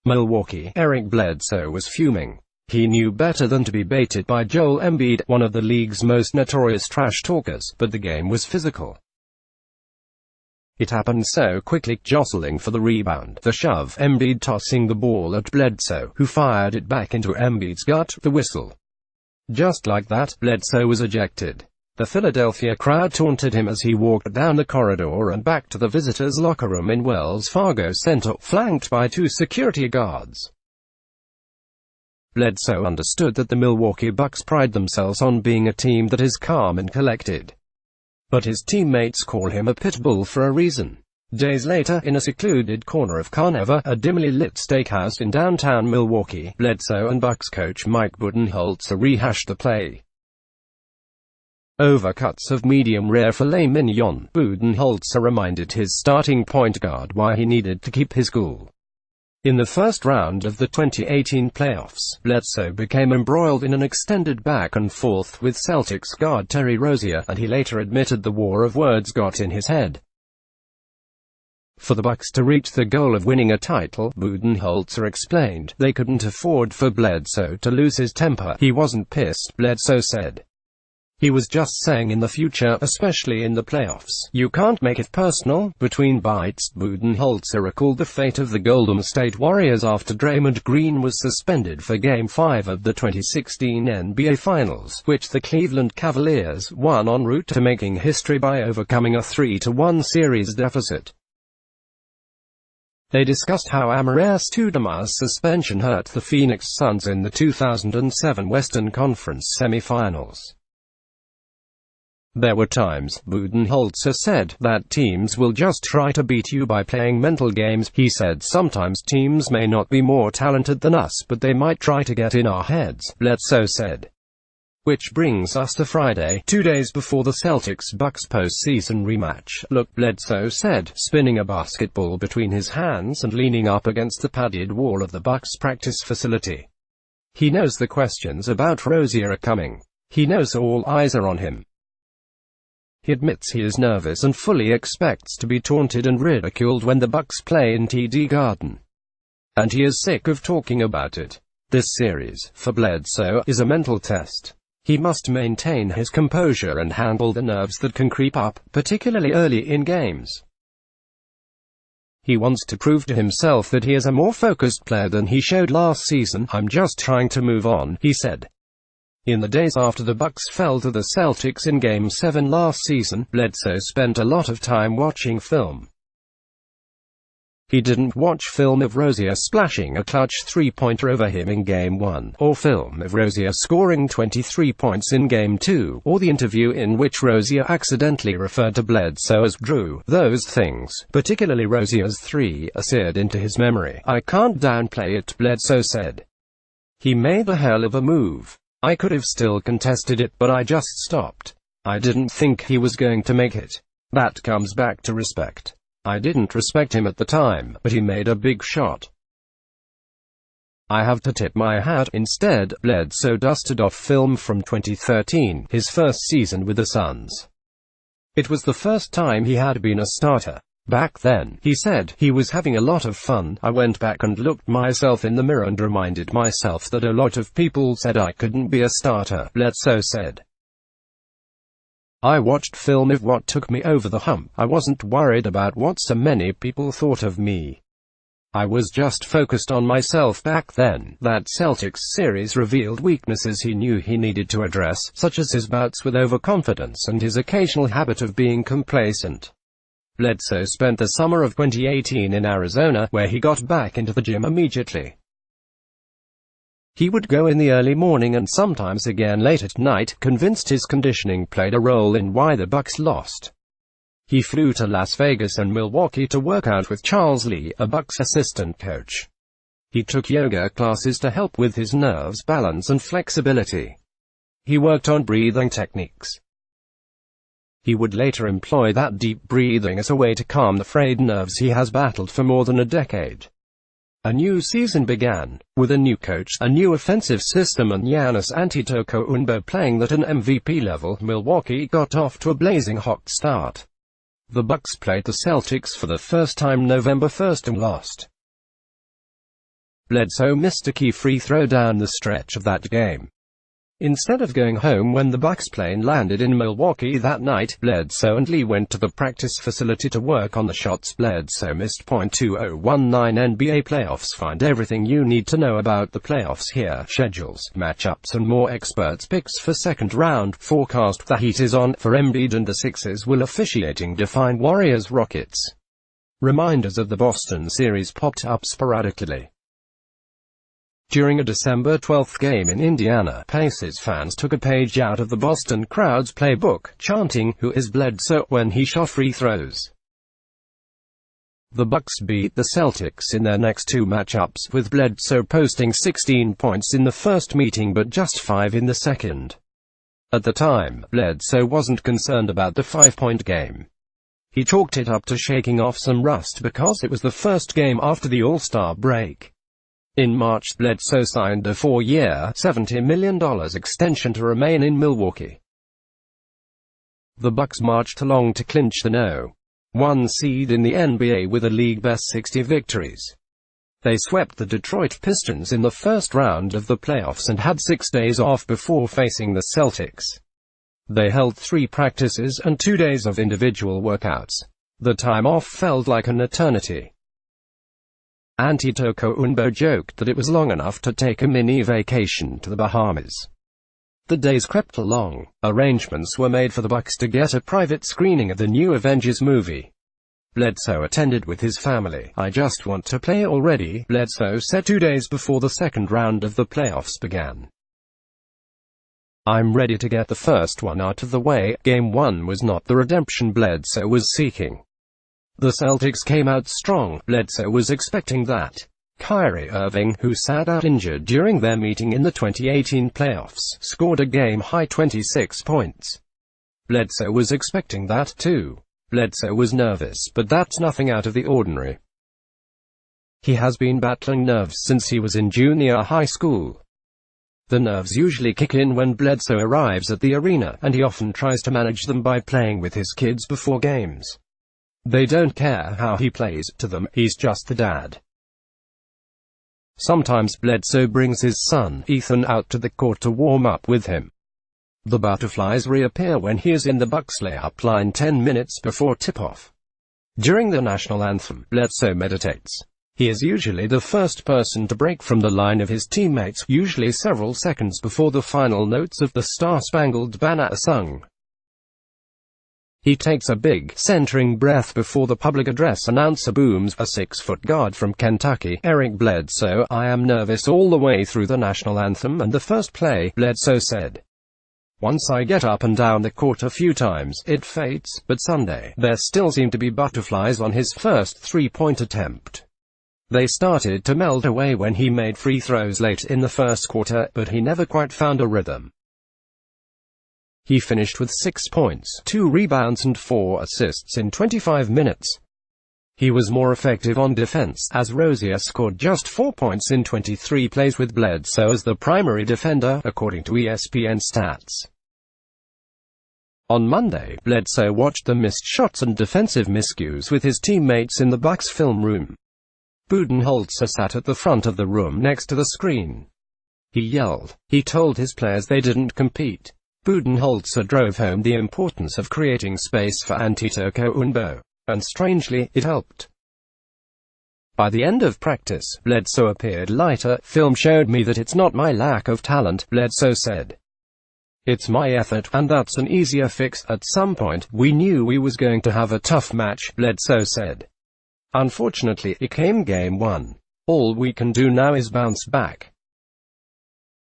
MILWAUKEE Eric Bledsoe was fuming. He knew better than to be baited by Joel Embiid, one of the league's most notorious trash talkers, but the game was physical. It happened so quickly, jostling for the rebound, the shove, Embiid tossing the ball at Bledsoe, who fired it back into Embiid's gut, the whistle. Just like that, Bledsoe was ejected. The Philadelphia crowd taunted him as he walked down the corridor and back to the visitors' locker room in Wells Fargo Center, flanked by 2 security guards. Bledsoe understood that the Milwaukee Bucks pride themselves on being a team that is calm and collected. But his teammates call him a pit bull for a reason. Days later, in a secluded corner of Carneva, a dimly lit steakhouse in downtown Milwaukee, Bledsoe and Bucks coach Mike Budenholzer rehashed the play. Over cuts of medium-rare filet mignon, Budenholzer reminded his starting point guard why he needed to keep his cool. In the first round of the 2018 playoffs, Bledsoe became embroiled in an extended back-and-forth with Celtics guard Terry Rozier, and he later admitted the war of words got in his head. For the Bucks to reach the goal of winning a title, Budenholzer explained, they couldn't afford for Bledsoe to lose his temper. He wasn't pissed, Bledsoe said. He was just saying in the future, especially in the playoffs, you can't make it personal. Between bites, Budenholzer recalled the fate of the Golden State Warriors after Draymond Green was suspended for Game 5 of the 2016 NBA Finals, which the Cleveland Cavaliers won en route to making history by overcoming a 3-1 series deficit. They discussed how Amar'e Stoudemire's suspension hurt the Phoenix Suns in the 2007 Western Conference semifinals. There were times, Budenholzer said, that teams will just try to beat you by playing mental games. He said sometimes teams may not be more talented than us, but they might try to get in our heads, Bledsoe said. Which brings us to Friday, 2 days before the Celtics-Bucks postseason rematch. Look, Bledsoe said, spinning a basketball between his hands and leaning up against the padded wall of the Bucks practice facility. He knows the questions about Rozier are coming. He knows all eyes are on him. He admits he is nervous and fully expects to be taunted and ridiculed when the Bucks play in TD Garden. And he is sick of talking about it. This series, for Bledsoe, is a mental test. He must maintain his composure and handle the nerves that can creep up, particularly early in games. He wants to prove to himself that he is a more focused player than he showed last season. I'm just trying to move on, he said. In the days after the Bucks fell to the Celtics in Game 7 last season, Bledsoe spent a lot of time watching film. He didn't watch film of Rozier splashing a clutch three-pointer over him in Game 1, or film of Rozier scoring 23 points in Game 2, or the interview in which Rozier accidentally referred to Bledsoe as Drew. Those things, particularly Rozier's three, are seared into his memory. I can't downplay it, Bledsoe said. He made a hell of a move. I could have still contested it, but I just stopped. I didn't think he was going to make it. That comes back to respect. I didn't respect him at the time, but he made a big shot. I have to tip my hat. Instead, Bledsoe dusted off film from 2013, his first season with the Suns. It was the first time he had been a starter. Back then, he said, he was having a lot of fun. I went back and looked myself in the mirror and reminded myself that a lot of people said I couldn't be a starter, Bledsoe said. I watched film of what took me over the hump. I wasn't worried about what so many people thought of me. I was just focused on myself back then. That Celtics series revealed weaknesses he knew he needed to address, such as his bouts with overconfidence and his occasional habit of being complacent. Bledsoe spent the summer of 2018 in Arizona, where he got back into the gym immediately. He would go in the early morning and sometimes again late at night, convinced his conditioning played a role in why the Bucks lost. He flew to Las Vegas and Milwaukee to work out with Charles Lee, a Bucks assistant coach. He took yoga classes to help with his nerves, balance and flexibility. He worked on breathing techniques. He would later employ that deep breathing as a way to calm the frayed nerves he has battled for more than a decade. A new season began, with a new coach, a new offensive system and Giannis Antetokounmpo playing at an MVP level. Milwaukee got off to a blazing hot start. The Bucks played the Celtics for the first time November 1 and lost. Bledsoe missed a key free throw down the stretch of that game. Instead of going home when the Bucks plane landed in Milwaukee that night, Bledsoe and Lee went to the practice facility to work on the shots. Bledsoe missed. 2019 NBA playoffs. Find everything you need to know about the playoffs here. Schedules, matchups and more. Experts picks for second round. Forecast. The heat is on for Embiid and the Sixers. Will officiating define Warriors Rockets? Reminders of the Boston series popped up sporadically. During a December 12th game in Indiana, Pacers fans took a page out of the Boston crowd's playbook, chanting, "Who is Bledsoe?" when he shot free throws. The Bucks beat the Celtics in their next two matchups, with Bledsoe posting 16 points in the first meeting but just 5 in the second. At the time, Bledsoe wasn't concerned about the 5-point game. He chalked it up to shaking off some rust because it was the first game after the All-Star break. In March, Bledsoe signed a 4-year, $70 million extension to remain in Milwaukee. The Bucks marched along to clinch the No. 1 seed in the NBA with a league-best 60 victories. They swept the Detroit Pistons in the first round of the playoffs and had 6 days off before facing the Celtics. They held 3 practices and 2 days of individual workouts. The time off felt like an eternity. Antetokounmpo joked that it was long enough to take a mini-vacation to the Bahamas. The days crept along. Arrangements were made for the Bucks to get a private screening of the new Avengers movie. Bledsoe attended with his family. "I just want to play already," Bledsoe said 2 days before the second round of the playoffs began. "I'm ready to get the first one out of the way." Game 1 was not the redemption Bledsoe was seeking. The Celtics came out strong. Bledsoe was expecting that. Kyrie Irving, who sat out injured during their meeting in the 2018 playoffs, scored a game-high 26 points. Bledsoe was expecting that too. Bledsoe was nervous, but that's nothing out of the ordinary. He has been battling nerves since he was in junior high school. The nerves usually kick in when Bledsoe arrives at the arena, and he often tries to manage them by playing with his kids before games. They don't care how he plays, to them, he's just the dad. Sometimes Bledsoe brings his son, Ethan, out to the court to warm up with him. The butterflies reappear when he is in the Bucks layup line 10 minutes before tip-off. During the national anthem, Bledsoe meditates. He is usually the first person to break from the line of his teammates, usually several seconds before the final notes of the Star-Spangled Banner are sung. He takes a big, centering breath before the public address announcer booms. A 6-foot guard from Kentucky, Eric Bledsoe. "I am nervous all the way through the national anthem and the first play," Bledsoe said. "Once I get up and down the court a few times, it fades, but Sunday, there still seem to be butterflies on his first 3-point attempt. They started to melt away when he made free throws late in the first quarter, but he never quite found a rhythm." He finished with 6 points, 2 rebounds and 4 assists in 25 minutes. He was more effective on defense, as Rozier scored just 4 points in 23 plays with Bledsoe as the primary defender, according to ESPN stats. On Monday, Bledsoe watched the missed shots and defensive miscues with his teammates in the Bucks film room. Budenholzer sat at the front of the room next to the screen. He yelled. He told his players they didn't compete. Budenholzer drove home the importance of creating space for Antetokounmpo, and strangely, it helped. By the end of practice, Bledsoe appeared lighter. "Film showed me that it's not my lack of talent," Bledsoe said. "It's my effort, and that's an easier fix. At some point, we knew we was going to have a tough match," Bledsoe said. "Unfortunately, it came game 1. All we can do now is bounce back."